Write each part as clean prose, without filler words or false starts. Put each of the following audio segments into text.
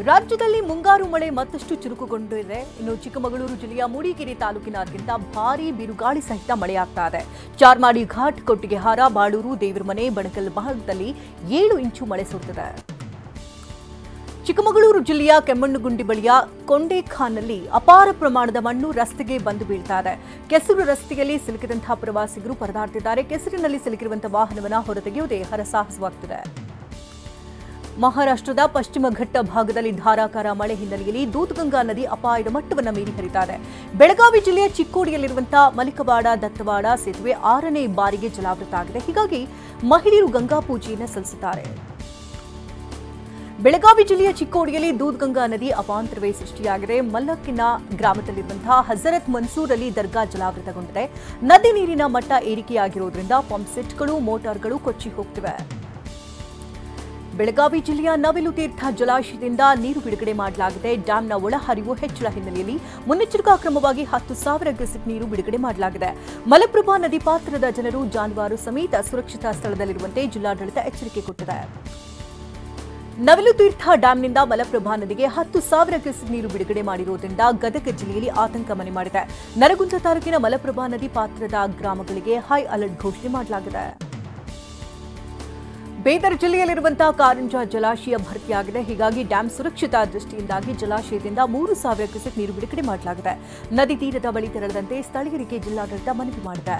ರಾಜ್ಯದಲ್ಲಿ ಮುಂಗಾರು ಮಳೆ ಮತ್ತಷ್ಟು ಚುರುಕುಗೊಂಡಿದೆ. ಇನ್ನು ಚಿಕ್ಕಮಗಳೂರು ಜಿಲ್ಲೆಯ ಮೂಡಿಗೆರೆ ತಾಲೂಕಿನಾದ್ಯಂತ ಭಾರೀ ಬಿರುಗಾಳಿ ಸಹಿತ ಮಳೆಯಾಗ್ತಾ ಇದೆ. ಚಾರ್ಮಾಡಿ ಘಾಟ್, ಕೊಟ್ಟಿಗೆಹಾರ, ಬಾಳೂರು, ದೇವರಮನೆ, ಬಣಕಲ್ ಭಾಗದಲ್ಲಿ 7 ಇಂಚು ಮಳೆ ಸುರಿದಿದೆ. ಚಿಕ್ಕಮಗಳೂರು ಜಿಲ್ಲೆಯ ಕೆಮ್ಮಣ್ಣುಗುಂಡಿ ಬಳಿಯ ಕೊಂಡೇಖಾನ್ನಲ್ಲಿ ಅಪಾರ ಪ್ರಮಾಣದ ಮಣ್ಣು ರಸ್ತೆಗೆ ಬಂದು ಬೀಳ್ತಾ ಇದೆ. ಕೆಸರು ರಸ್ತೆಯಲ್ಲಿ ಸಿಲುಕಿದಂತಹ ಪ್ರವಾಸಿಗರು ಪರದಾಡ್ತಿದ್ದಾರೆ. ಕೆಸರಿನಲ್ಲಿ ಸಿಲುಕಿರುವಂತಹ ವಾಹನವನ್ನು ಹೊರತೆಗೆಯುವುದೇ ಹರಸಾಹಸವಾಗ್ತಿದೆ. ಮಹಾರಾಷ್ಟ್ರದ ಪಶ್ಚಿಮ ಘಟ್ಟ ಭಾಗದಲ್ಲಿ ಧಾರಾಕಾರ ಮಳೆ ಹಿನ್ನೆಲೆಯಲ್ಲಿ ದೂದ್ಗಂಗಾ ನದಿ ಅಪಾಯದ ಮಟ್ಟವನ್ನು ಮೀರಿ ಹರಿತಾ ಇದೆ. ಬೆಳಗಾವಿ ಜಿಲ್ಲೆಯ ಚಿಕ್ಕೋಡಿಯಲ್ಲಿರುವಂತಹ ಮಲಿಕವಾಡ ದತ್ತವಾಡ ಸೇತುವೆ 6ನೇ ಬಾರಿಗೆ ಜಲಾವೃತ ಆಗಿದೆ. ಹೀಗಾಗಿ ಮಹಿಳೆಯರು ಗಂಗಾ ಪೂಜೆಯನ್ನು ಸಲ್ಲಿಸುತ್ತಾರೆ. ಬೆಳಗಾವಿ ಜಿಲ್ಲೆಯ ಚಿಕ್ಕೋಡಿಯಲ್ಲಿ ದೂದ್ಗಂಗಾ ನದಿ ಅವಾಂತರವೇ ಸೃಷ್ಟಿಯಾಗಿದೆ. ಮಲ್ಲಕ್ಕಿನ ಗ್ರಾಮದಲ್ಲಿರುವಂತಹ ಹಜರತ್ ಮನ್ಸೂರಲ್ಲಿ ದರ್ಗಾ ಜಲಾವೃತಗೊಂಡಿದೆ. ನದಿ ನೀರಿನ ಮಟ್ಟ ಏರಿಕೆಯಾಗಿರುವುದರಿಂದ ಪಂಪ್ ಸೆಟ್ಗಳು, ಮೋಟಾರ್ಗಳು ಕೊಚ್ಚಿ ಹೋಗ್ತಿವೆ. ಬೆಳಗಾವಿ ಜಿಲ್ಲೆಯ ನವಿಲು ತೀರ್ಥ ಜಲಾಶಯದಿಂದ ನೀರು ಬಿಡುಗಡೆ ಮಾಡಲಾಗಿದೆ. ಡ್ಯಾಂನ ಒಳಹರಿವು ಹೆಚ್ಚಳ ಹಿನ್ನೆಲೆಯಲ್ಲಿ ಮುನ್ನೆಚ್ಚರಿಕಾ ಕ್ರಮವಾಗಿ 10,000 ಕ್ಯೂಸೆಕ್ ನೀರು ಬಿಡುಗಡೆ ಮಾಡಲಾಗಿದೆ. ಮಲಪ್ರಭಾ ನದಿ ಪಾತ್ರದ ಜನರು ಜಾನುವಾರು ಸಮೇತ ಸುರಕ್ಷಿತ ಸ್ಥಳದಲ್ಲಿರುವಂತೆ ಜಿಲ್ಲಾಡಳಿತ ಎಚ್ಚರಿಕೆ ಕೊಟ್ಟಿದೆ. ನವಿಲು ತೀರ್ಥ ಡ್ಯಾಂನಿಂದ ಮಲಪ್ರಭಾ ನದಿಗೆ 10,000 ಕ್ಯೂಸೆಕ್ ನೀರು ಬಿಡುಗಡೆ ಮಾಡಿರುವುದರಿಂದ ಗದಗ ಜಿಲ್ಲೆಯಲ್ಲಿ ಆತಂಕ ಮನೆ ಮಾಡಿದೆ. ನರಗುಂದ ತಾಲೂಕಿನ ಮಲಪ್ರಭಾ ನದಿ ಪಾತ್ರದ ಗ್ರಾಮಗಳಿಗೆ ಹೈ ಅಲರ್ಟ್ ಘೋಷಣೆ ಮಾಡಲಾಗಿದೆ. ಬೀದರ್ ಜಿಲ್ಲೆಯಲ್ಲಿರುವಂತಹ ಕಾರಂಜ ಜಲಾಶಯ ಭರ್ತಿಯಾಗಿದೆ. ಹೀಗಾಗಿ ಡ್ಯಾಂ ಸುರಕ್ಷಿತ ದೃಷ್ಟಿಯಿಂದಾಗಿ ಜಲಾಶಯದಿಂದ 3,000 ಕ್ಯೂಸೆಕ್ ನೀರು ಬಿಡುಗಡೆ ಮಾಡಲಾಗಿದೆ. ನದಿ ತೀರದ ಬಳಿ ತೆರಳದಂತೆ ಸ್ಥಳೀಯರಿಗೆ ಜಿಲ್ಲಾಡಳಿತ ಮನವಿ ಮಾಡಿದೆ.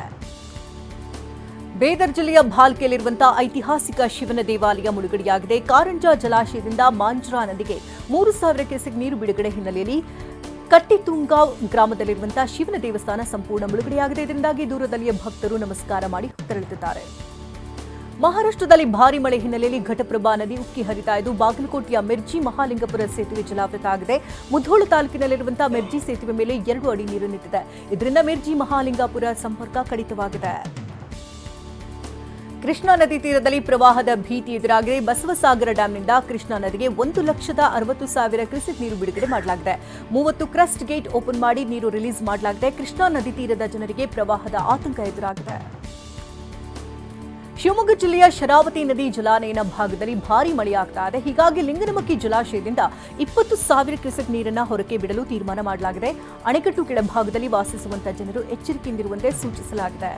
ಬೀದರ್ ಜಿಲ್ಲೆಯ ಭಾಲ್ಕೆಯಲ್ಲಿರುವಂತಹ ಐತಿಹಾಸಿಕ ಶಿವನ ದೇವಾಲಯ ಮುಳುಗಡೆಯಾಗಿದೆ. ಕಾರಂಜ ಜಲಾಶಯದಿಂದ ಮಾಂಜ್ರಾ ನದಿಗೆ 3,000 ಕ್ಯೂಸೆಕ್ ನೀರು ಬಿಡುಗಡೆ ಹಿನ್ನೆಲೆಯಲ್ಲಿ ಕಟ್ಟಿತುಂಗಾವ್ ಗ್ರಾಮದಲ್ಲಿರುವಂತಹ ಶಿವನ ದೇವಸ್ಥಾನ ಸಂಪೂರ್ಣ ಮುಳುಗಡೆಯಾಗಿದೆ. ಇದರಿಂದಾಗಿ ದೂರದಲ್ಲಿಯ ಭಕ್ತರು ನಮಸ್ಕಾರ ಮಾಡಿ ತೆರಳುತ್ತಿದ್ದಾರೆ. ಮಹಾರಾಷ್ಟ್ರದಲ್ಲಿ ಭಾರೀ ಮಳೆ ಹಿನ್ನೆಲೆಯಲ್ಲಿ ಘಟಪ್ರಭಾ ನದಿ ಉಕ್ಕಿ ಹರಿತಾ ಇದ್ದು ಬಾಗಲಕೋಟೆಯ ಮಿರ್ಜಿ ಮಹಾಲಿಂಗಪುರ ಸೇತುವೆ ಜಲಾವೃತ ಆಗಿದೆ. ಮುಧೋಳ ತಾಲೂಕಿನಲ್ಲಿರುವಂತಹ ಮಿರ್ಜಿ ಸೇತುವೆ ಮೇಲೆ 2 ಅಡಿ ನೀರು ನಿಂತಿದೆ. ಇದರಿಂದ ಮಿರ್ಜಿ ಮಹಾಲಿಂಗಪುರ ಸಂಪರ್ಕ ಕಡಿತವಾಗಿದೆ. ಕೃಷ್ಣಾ ನದಿ ತೀರದಲ್ಲಿ ಪ್ರವಾಹದ ಭೀತಿ ಎದುರಾಗಿದೆ. ಬಸವಸಾಗರ ಡ್ಯಾಂನಿಂದ ಕೃಷ್ಣಾ ನದಿಗೆ 1,60,000 ಕ್ಯೂಸೆಕ್ ನೀರು ಬಿಡುಗಡೆ ಮಾಡಲಾಗಿದೆ. 30 ಕ್ರಸ್ಟ್ ಗೇಟ್ ಓಪನ್ ಮಾಡಿ ನೀರು ರಿಲೀಸ್ ಮಾಡಲಾಗಿದೆ. ಕೃಷ್ಣಾ ನದಿ ತೀರದ ಜನರಿಗೆ ಪ್ರವಾಹದ ಆತಂಕ ಎದುರಾಗಿದೆ. ಶಿವಮೊಗ್ಗ ಜಿಲ್ಲೆಯ ಶರಾವತಿ ನದಿ ಜಲಾನಯನ ಭಾಗದಲ್ಲಿ ಭಾರೀ ಮಳೆಯಾಗ್ತಾ ಇದೆ. ಹೀಗಾಗಿ ಲಿಂಗನಮಕ್ಕಿ ಜಲಾಶಯದಿಂದ 20,000 ಕ್ಯೂಸೆಕ್ ನೀರನ್ನು ಹೊರಕ್ಕೆ ಬಿಡಲು ತೀರ್ಮಾನ ಮಾಡಲಾಗಿದೆ. ಅಣೆಕಟ್ಟು ಕೆಳಭಾಗದಲ್ಲಿ ವಾಸಿಸುವಂತಹ ಜನರು ಎಚ್ಚರಿಕೆಯಿಂದಿರುವಂತೆ ಸೂಚಿಸಲಾಗಿದೆ.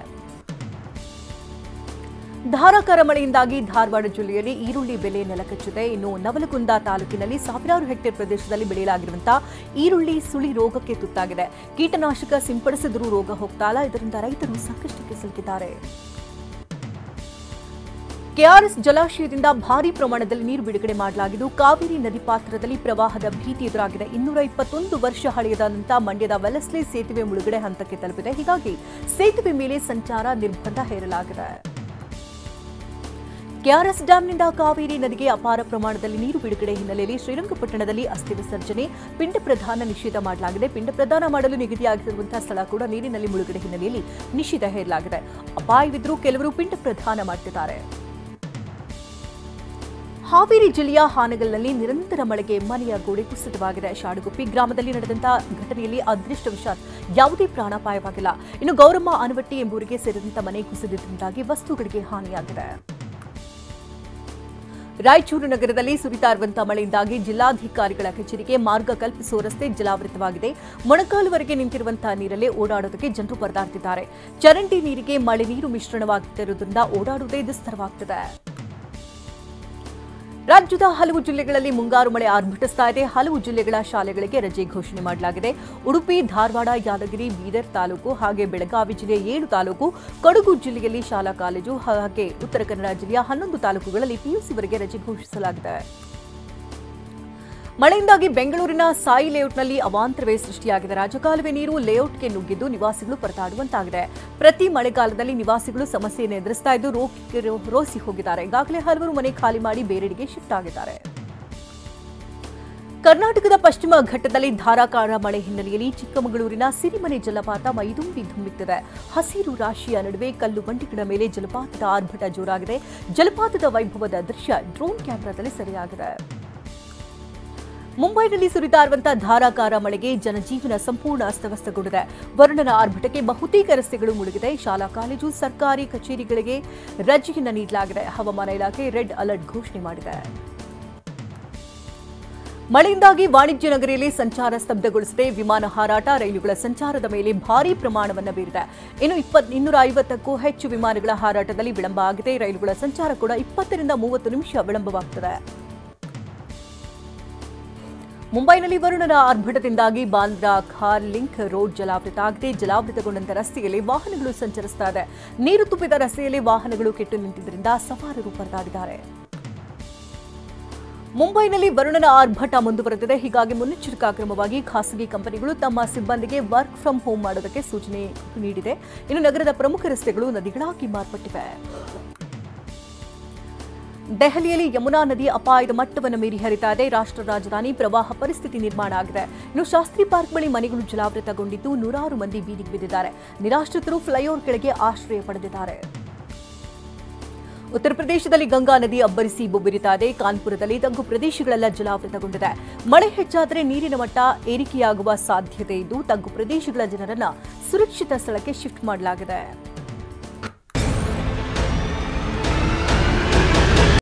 ಧಾರಾಕಾರ ಮಳೆಯಿಂದಾಗಿ ಧಾರವಾಡ ಜಿಲ್ಲೆಯಲ್ಲಿ ಈರುಳ್ಳಿ ಬೆಲೆ ನೆಲಕಚ್ಚಿದೆ. ಇನ್ನು ನವಲಗುಂದ ತಾಲೂಕಿನಲ್ಲಿ ಸಾವಿರಾರು ಹೆಕ್ಟೇರ್ ಪ್ರದೇಶದಲ್ಲಿ ಬೆಳೆಯಲಾಗಿರುವಂತಹ ಈರುಳ್ಳಿ ಸುಳಿ ರೋಗಕ್ಕೆ ತುತ್ತಾಗಿದೆ. ಕೀಟನಾಶಕ ಸಿಂಪಡಿಸಿದರೂ ರೋಗ ಹೋಗ್ತಾ ಇಲ್ಲ. ಇದರಿಂದ ರೈತರು ಸಂಕಷ್ಟಕ್ಕೆ ಸಿಲುಕಿದ್ದಾರೆ. ಕೆಆರ್ಎಸ್ ಜಲಾಶಯದಿಂದ ಭಾರೀ ಪ್ರಮಾಣದಲ್ಲಿ ನೀರು ಬಿಡುಗಡೆ ಮಾಡಲಾಗಿದ್ದು ಕಾವೇರಿ ನದಿ ಪಾತ್ರದಲ್ಲಿ ಪ್ರವಾಹದ ಭೀತಿ ಎದುರಾಗಿದೆ. 221 ವರ್ಷ ಹಳೆಯದಾದಂತಹ ಮಂಡ್ಯದ ವೆಲ್ಲೆಸ್ಲಿ ಸೇತುವೆ ಮುಳುಗಡೆ ಹಂತಕ್ಕೆ ತಲುಪಿದೆ. ಹೀಗಾಗಿ ಸೇತುವೆ ಮೇಲೆ ಸಂಚಾರ ನಿರ್ಬಂಧ ಹೇರಲಾಗಿದೆ. ಕೆಆರ್ಎಸ್ ಡ್ಯಾಂನಿಂದ ಕಾವೇರಿ ನದಿಗೆ ಅಪಾರ ಪ್ರಮಾಣದಲ್ಲಿ ನೀರು ಬಿಡುಗಡೆ ಹಿನ್ನೆಲೆಯಲ್ಲಿ ಶ್ರೀರಂಗಪಟ್ಟಣದಲ್ಲಿ ಅಸ್ಥಿ ವಿಸರ್ಜನೆ, ಪಿಂಡ ಪ್ರದಾನ ನಿಷೇಧ ಮಾಡಲಾಗಿದೆ. ಪಿಂಡ ಪ್ರದಾನ ಮಾಡಲು ನಿಗದಿಯಾಗಿರುವಂತಹ ಸ್ಥಳ ಕೂಡ ನೀರಿನಲ್ಲಿ ಮುಳುಗಡೆ ಹಿನ್ನೆಲೆಯಲ್ಲಿ ನಿಷೇಧ ಹೇರಲಾಗಿದೆ. ಅಪಾಯವಿದ್ದರೂ ಕೆಲವರು ಪಿಂಡ ಪ್ರದಾನ ಮಾಡುತ್ತಿದ್ದಾರೆ. ಹಾವೇರಿ ಜಿಲ್ಲೆಯ ಹಾನಗಲ್ನಲ್ಲಿ ನಿರಂತರ ಮಳೆಗೆ ಮನೆಯ ಗೋಡೆ ಕುಸಿತವಾಗಿದೆ. ಶಾಡುಗುಪ್ಪಿ ಗ್ರಾಮದಲ್ಲಿ ನಡೆದಂತಹ ಘಟನೆಯಲ್ಲಿ ಅದೃಷ್ಟವಶಾತ್ ಯಾವುದೇ ಪ್ರಾಣಾಪಾಯವಾಗಿಲ್ಲ. ಇನ್ನು ಗೌರಮ್ಮ ಅನವಟ್ಟಿ ಎಂಬುವರಿಗೆ ಸೇರಿದಂತಹ ಮನೆ ಕುಸಿದಿದ್ದರಿಂದಾಗಿ ವಸ್ತುಗಳಿಗೆ ಹಾನಿಯಾಗಿದೆ. ರಾಯಚೂರು ನಗರದಲ್ಲಿ ಸುರಿತಾ ಇರುವಂತಹ ಮಳೆಯಿಂದಾಗಿ ಜಿಲ್ಲಾಧಿಕಾರಿಗಳ ಕಚೇರಿಗೆ ಮಾರ್ಗ ಕಲ್ಪಿಸುವ ರಸ್ತೆ ಜಲಾವೃತವಾಗಿದೆ. ಮೊಣಕಾಲುವರೆಗೆ ನಿಂತಿರುವಂತಹ ನೀರಲ್ಲೇ ಓಡಾಡೋದಕ್ಕೆ ಜನರು ಪರದಾಡ್ತಿದ್ದಾರೆ. ಚರಂಡಿ ನೀರಿಗೆ ಮಳೆ ನೀರು ಮಿಶ್ರಣವಾಗುತ್ತಿರುವುದರಿಂದ ಓಡಾಡುವುದೇ ದುಸ್ತರವಾಗುತ್ತಿದೆ. ರಾಜ್ಯದ ಹಲವು ಜಿಲ್ಲೆಗಳಲ್ಲಿ ಮುಂಗಾರು ಮಳೆ ಆರ್ಭಟಿಸ್ತಾ ಇದೆ. ಹಲವು ಜಿಲ್ಲೆಗಳ ಶಾಲೆಗಳಿಗೆ ರಜೆ ಘೋಷಣೆ ಮಾಡಲಾಗಿದೆ. ಉಡುಪಿ, ಧಾರವಾಡ, ಯಾದಗಿರಿ, ಬೀದರ್ ತಾಲೂಕು ಹಾಗೆ ಬೆಳಗಾವಿ ಜಿಲ್ಲೆಯ 7 ತಾಲೂಕು, ಕೊಡಗು ಜಿಲ್ಲೆಯಲ್ಲಿ ಶಾಲಾ ಕಾಲೇಜು ಹಾಗೆ ಉತ್ತರ ಕನ್ನಡ ಜಿಲ್ಲೆಯ 11 ತಾಲೂಕುಗಳಲ್ಲಿ ಪಿಯುಸಿವರೆಗೆ ರಜೆ ಘೋಷಿಸಲಾಗಿದೆ. ಮಳೆಯಿಂದಾಗಿ ಬೆಂಗಳೂರಿನ ಸಾಯಿ ಲೇಔಟ್ನಲ್ಲಿ ಅವಾಂತರವೇ ಸೃಷ್ಟಿಯಾಗಿದೆ. ರಾಜಕಾಲುವೆ ನೀರು ಲೇಔಟ್ಗೆ ನುಗ್ಗಿದ್ದು ನಿವಾಸಿಗಳು ಪರದಾಡುವಂತಾಗಿದೆ. ಪ್ರತಿ ಮಳೆಗಾಲದಲ್ಲಿ ನಿವಾಸಿಗಳು ಸಮಸ್ಯೆಯನ್ನು ಎದುರಿಸ್ತಾ ಇದ್ದು ರೋಸಿ ಹೋಗಿದ್ದಾರೆ. ಈಗಾಗಲೇ ಹಲವರು ಮನೆ ಖಾಲಿ ಮಾಡಿ ಬೇರೆಡೆಗೆ ಶಿಫ್ಟ್ ಆಗಿದ್ದಾರೆ. ಕರ್ನಾಟಕದ ಪಶ್ಚಿಮ ಘಟ್ಟದಲ್ಲಿ ಧಾರಾಕಾರ ಮಳೆ ಹಿನ್ನೆಲೆಯಲ್ಲಿ ಚಿಕ್ಕಮಗಳೂರಿನ ಸಿರಿಮನೆ ಜಲಪಾತ ಮೈದುಂಬಿ ಧುಮ್ಮಿತ್ತಿದೆ. ಹಸಿರು ರಾಶಿಯ ನಡುವೆ ಕಲ್ಲು ಬಂಡೆಗಳ ಮೇಲೆ ಜಲಪಾತದ ಆರ್ಭಟ ಜೋರಾಗಿದೆ. ಜಲಪಾತದ ವೈಭವದ ದೃಶ್ಯ ಡ್ರೋನ್ ಕ್ಯಾಮೆರಾದಲ್ಲಿ ಸೆರೆಯಾಗಿದೆ. ಮುಂಬೈನಲ್ಲಿ ಸುರಿತಾ ಇರುವಂತಹ ಧಾರಾಕಾರ ಮಳೆಗೆ ಜನಜೀವನ ಸಂಪೂರ್ಣ ಅಸ್ತವ್ಯಸ್ತಗೊಂಡಿದೆ. ವರುಣನ ಆರ್ಭಟಕ್ಕೆ ಬಹುತೇಕ ರಸ್ತೆಗಳು ಮುಳುಗಿದೆ. ಶಾಲಾ ಕಾಲೇಜು ಸರ್ಕಾರಿ ಕಚೇರಿಗಳಿಗೆ ರಜೆಯನ್ನು ನೀಡಲಾಗಿದೆ. ಹವಾಮಾನ ಇಲಾಖೆ ರೆಡ್ ಅಲರ್ಟ್ ಘೋಷಣೆ ಮಾಡಿದೆ. ಮಳೆಯಿಂದಾಗಿ ವಾಣಿಜ್ಯ ನಗರಿಯಲ್ಲಿ ಸಂಚಾರ ಸ್ತಬ್ಧಗೊಳಿಸಿದೆ. ವಿಮಾನ ಹಾರಾಟ, ರೈಲುಗಳ ಸಂಚಾರದ ಮೇಲೆ ಭಾರೀ ಪ್ರಮಾಣವನ್ನು ಬೀರಿದೆ. ಇನ್ನು 250ಕ್ಕೂ ಹೆಚ್ಚು ವಿಮಾನಗಳ ಹಾರಾಟದಲ್ಲಿ ವಿಳಂಬ ಆಗಿದೆ. ರೈಲುಗಳ ಸಂಚಾರ ಕೂಡ 20 ರಿಂದ 30 ನಿಮಿಷ ವಿಳಂಬವಾಗುತ್ತದೆ. ಮುಂಬೈನಲ್ಲಿ ವರುಣನ ಆರ್ಭಟದಿಂದಾಗಿ ಬಾಂದ್ರಾ ಖಾರ್ ಲಿಂಕ್ ರೋಡ್ ಜಲಾವೃತ ಆಗಿದೆ. ಜಲಾವೃತಗೊಂಡಂತ ರಸ್ತೆಯಲ್ಲಿ ವಾಹನಗಳು ಸಂಚರಿಸ್ತಾ ಇದೆ. ನೀರು ತುಂಬಿದ ರಸ್ತೆಯಲ್ಲಿ ವಾಹನಗಳು ಕೆಟ್ಟು ನಿಂತಿದ್ದರಿಂದ ಸವಾರರು ಪರದಾಡಿದ್ದಾರೆ. ಮುಂಬೈನಲ್ಲಿ ವರುಣನ ಆರ್ಭಟ ಮುಂದುವರೆದಿದೆ. ಹೀಗಾಗಿ ಮುನ್ನೆಚ್ಚರಿಕಾ ಕ್ರಮವಾಗಿ ಖಾಸಗಿ ಕಂಪನಿಗಳು ತಮ್ಮ ಸಿಬ್ಬಂದಿಗೆ ವರ್ಕ್ ಫ್ರಮ್ ಹೋಮ್ ಮಾಡೋದಕ್ಕೆ ಸೂಚನೆ ನೀಡಿದೆ. ಇನ್ನು ನಗರದ ಪ್ರಮುಖ ರಸ್ತೆಗಳು ನದಿಗಳಾಗಿ ಮಾರ್ಪಟ್ಟಿವೆ. ದೆಹಲಿಯಲ್ಲಿ ಯಮುನಾ ನದಿ ಅಪಾಯದ ಮಟ್ಟವನ್ನು ಮೀರಿ ಹರಿತಾ ಇದೆ. ರಾಷ್ಟ್ರ ರಾಜಧಾನಿ ಪ್ರವಾಹ ಪರಿಸ್ಥಿತಿ ನಿರ್ಮಾಣ ಆಗಿದೆ. ಇನ್ನು ಶಾಸ್ತ್ರಿ ಪಾರ್ಕ್ ಬಳಿ ಮನೆಗಳು ಜಲಾವೃತಗೊಂಡಿದ್ದು ನೂರಾರು ಮಂದಿ ಬೀದಿಗೆ ಬಿದ್ದಿದ್ದಾರೆ. ನಿರಾಶ್ರಿತರು ಫ್ಲೈಓವರ್ ಕೆಳಗೆ ಆಶ್ರಯ ಪಡೆದಿದ್ದಾರೆ. ಉತ್ತರ ಪ್ರದೇಶದಲ್ಲಿ ಗಂಗಾ ನದಿ ಅಬ್ಬರಿಸಿ ಬೊಬ್ಬಿರಿತಾ ಇದೆ. ಕಾನ್ಪುರದಲ್ಲಿ ತಗ್ಗು ಪ್ರದೇಶಗಳೆಲ್ಲ ಜಲಾವೃತಗೊಂಡಿದೆ. ಮಳೆ ಹೆಚ್ಚಾದರೆ ನೀರಿನ ಮಟ್ಟ ಏರಿಕೆಯಾಗುವ ಸಾಧ್ಯತೆ ಇದ್ದು ತಗ್ಗು ಪ್ರದೇಶಗಳ ಜನರನ್ನ ಸುರಕ್ಷಿತ ಸ್ಥಳಕ್ಕೆ ಶಿಫ್ಟ್ ಮಾಡಲಾಗಿದೆ.